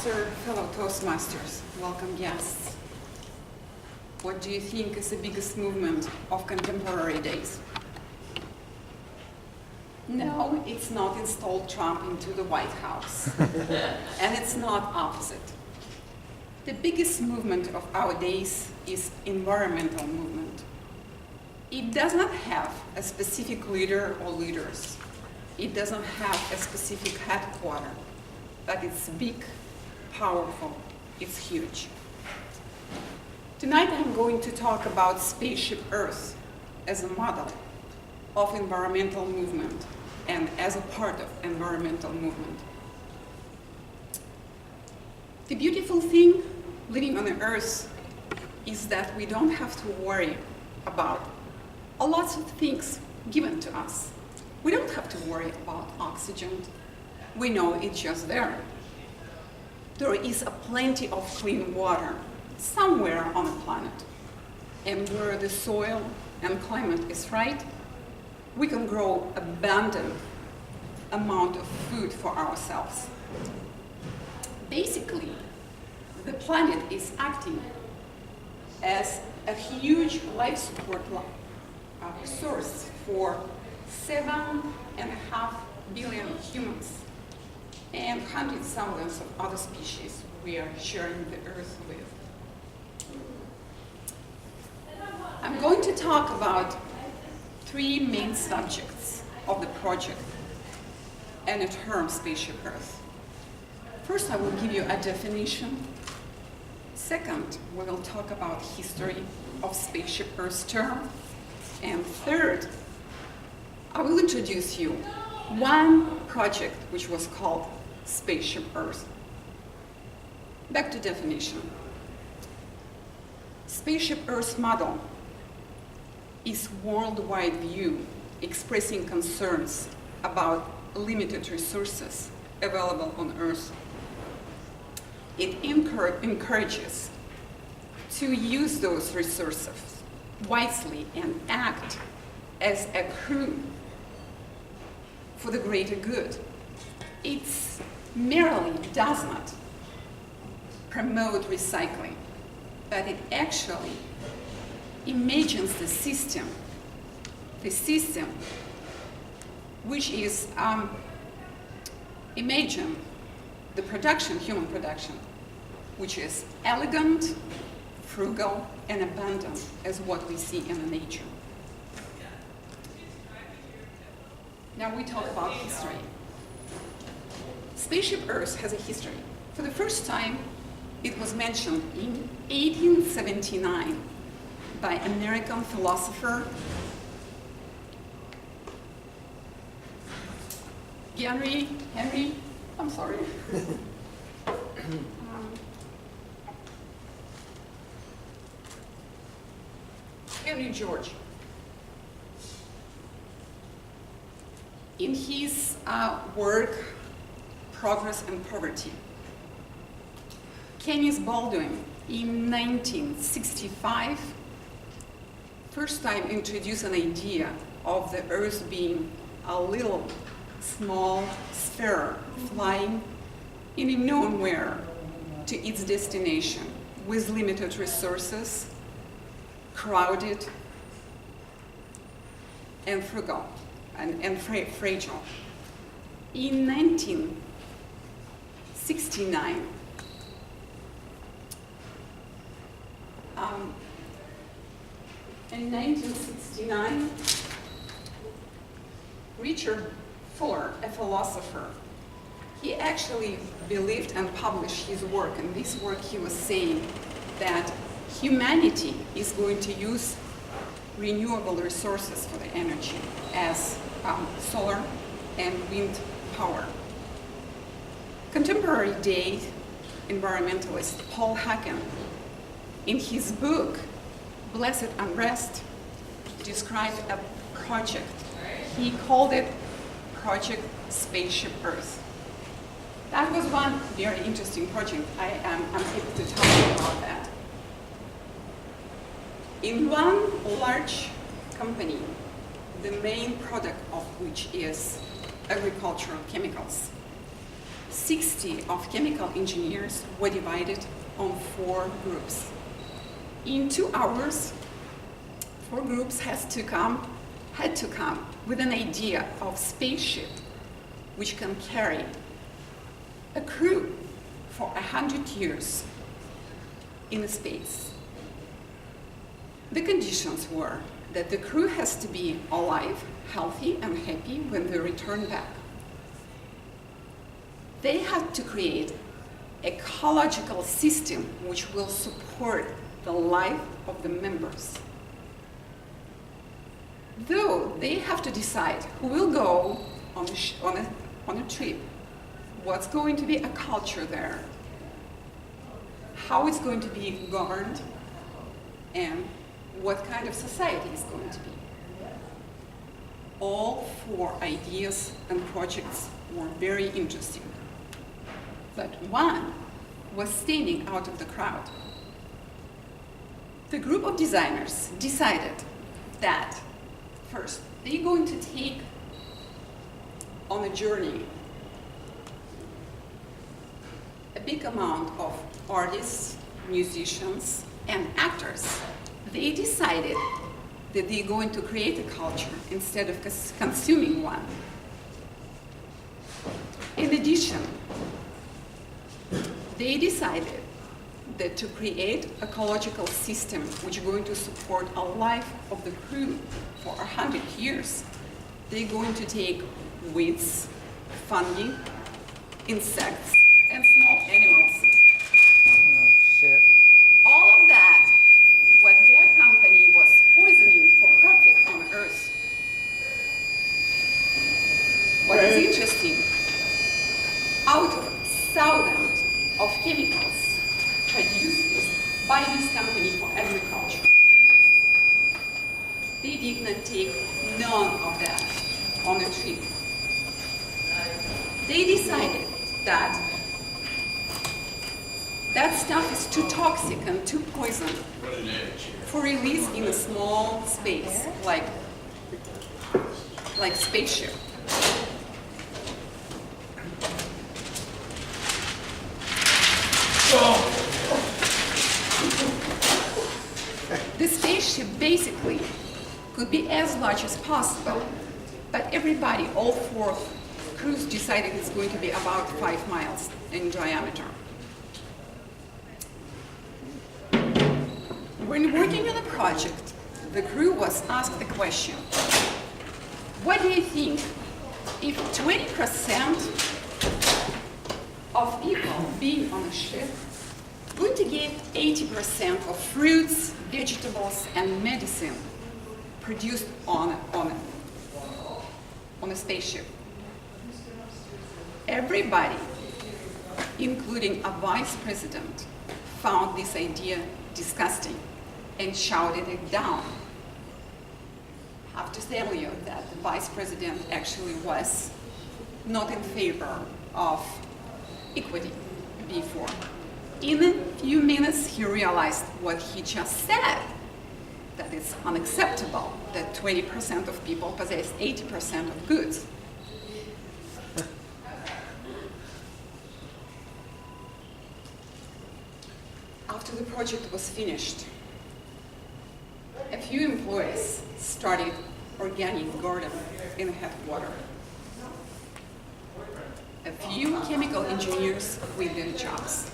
Ambassador, fellow Toastmasters, welcome guests. What do you think is the biggest movement of contemporary days? No, it's not installed Trump into the White House. And it's not opposite. The biggest movement of our days is environmental movement. It does not have a specific leader or leaders. It doesn't have a specific headquarters, but it's big, powerful, it's huge. Tonight I'm going to talk about Spaceship Earth as a model of environmental movement and as a part of environmental movement. The beautiful thing living on the Earth is that we don't have to worry about a lot of things given to us. We don't have to worry about oxygen. We know it's just there. There is a plenty of clean water somewhere on the planet. And where the soil and climate is right, we can grow abundant amount of food for ourselves. Basically, the planet is acting as a huge life support source for 7.5 billion humans and hundreds of thousands of other species we are sharing the Earth with. I'm going to talk about three main subjects of the project and a term, Spaceship Earth. First, I will give you a definition. Second, we will talk about history of Spaceship Earth term. And third, I will introduce you one project which was called Spaceship Earth. Back to definition. Spaceship Earth model is worldwide view expressing concerns about limited resources available on Earth. It encourages to use those resources wisely and act as a crew for the greater good. It merely does not promote recycling, but it actually imagines the system which is imagine the production, human production, which is elegant, frugal, and abundant as what we see in the nature. Now we talk about history. Spaceship Earth has a history. For the first time, it was mentioned in 1879 by American philosopher Henry George. In his work, Progress and Poverty. Kenneth Baldwin, in 1965, first time introduced an idea of the Earth being a little small sphere flying in a nowhere to its destination with limited resources, crowded and frugal and fragile. In 1969, Richard Fuller, a philosopher, he actually believed and published his work. In this work, he was saying that humanity is going to use renewable resources for the energy as solar and wind power. Contemporary day environmentalist Paul Hacken, in his book, Blessed Unrest, described a project. He called it Project Spaceship Earth. That was one very interesting project. I'm happy to talk about that. In one large company, the main product of which is agricultural chemicals, 60 of chemical engineers were divided on 4 groups. In 2 hours, 4 groups had to come with an idea of spaceship which can carry a crew for 100 years in space. The conditions were that the crew has to be alive, healthy, and happy when they return back. They had to create an ecological system which will support the life of the members. Though they have to decide who will go on a trip, what's going to be a culture there, how it's going to be governed, and what kind of society is going to be. All 4 ideas and projects were very interesting, but one was standing out of the crowd. The group of designers decided that first, they're going to take on a journey a big amount of artists, musicians, and actors. They decided that they're going to create a culture instead of consuming one. In addition, they decided that to create an ecological system which is going to support a life of the crew for 100 years, they're going to take weeds, fungi, insects, and small animals. Oh, shit. All of that, what their company was poisoning for profit on Earth. What is interesting, out of thousands of chemicals produced by this company for agriculture, they did not take none of that on a trip. They decided that that stuff is too toxic and too poison for release in a small space like spaceship. The spaceship basically could be as large as possible, but everybody, all 4 crews decided it's going to be about 5 miles in diameter. When working on a project, the crew was asked the question, what do you think if 20% of people being on a ship going to get 80% of fruits, vegetables, and medicine produced on a spaceship? Everybody, including a vice president, found this idea disgusting and shouted it down. I have to tell you that the vice president actually was not in favor of equity before. In a few minutes, he realized what he just said, that it's unacceptable that 20% of people possess 80% of goods. After the project was finished, a few employees started organic garden in the headquarters. A few chemical engineers quit their jobs.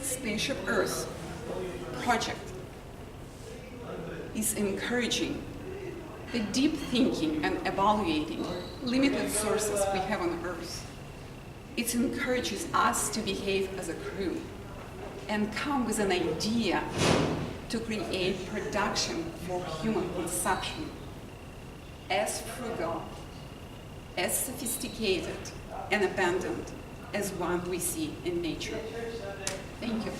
Spaceship Earth project is encouraging the deep thinking and evaluating limited sources we have on Earth. It encourages us to behave as a crew and come with an idea to create production for human consumption as frugal, as sophisticated, and abundant as one we see in nature. Thank you.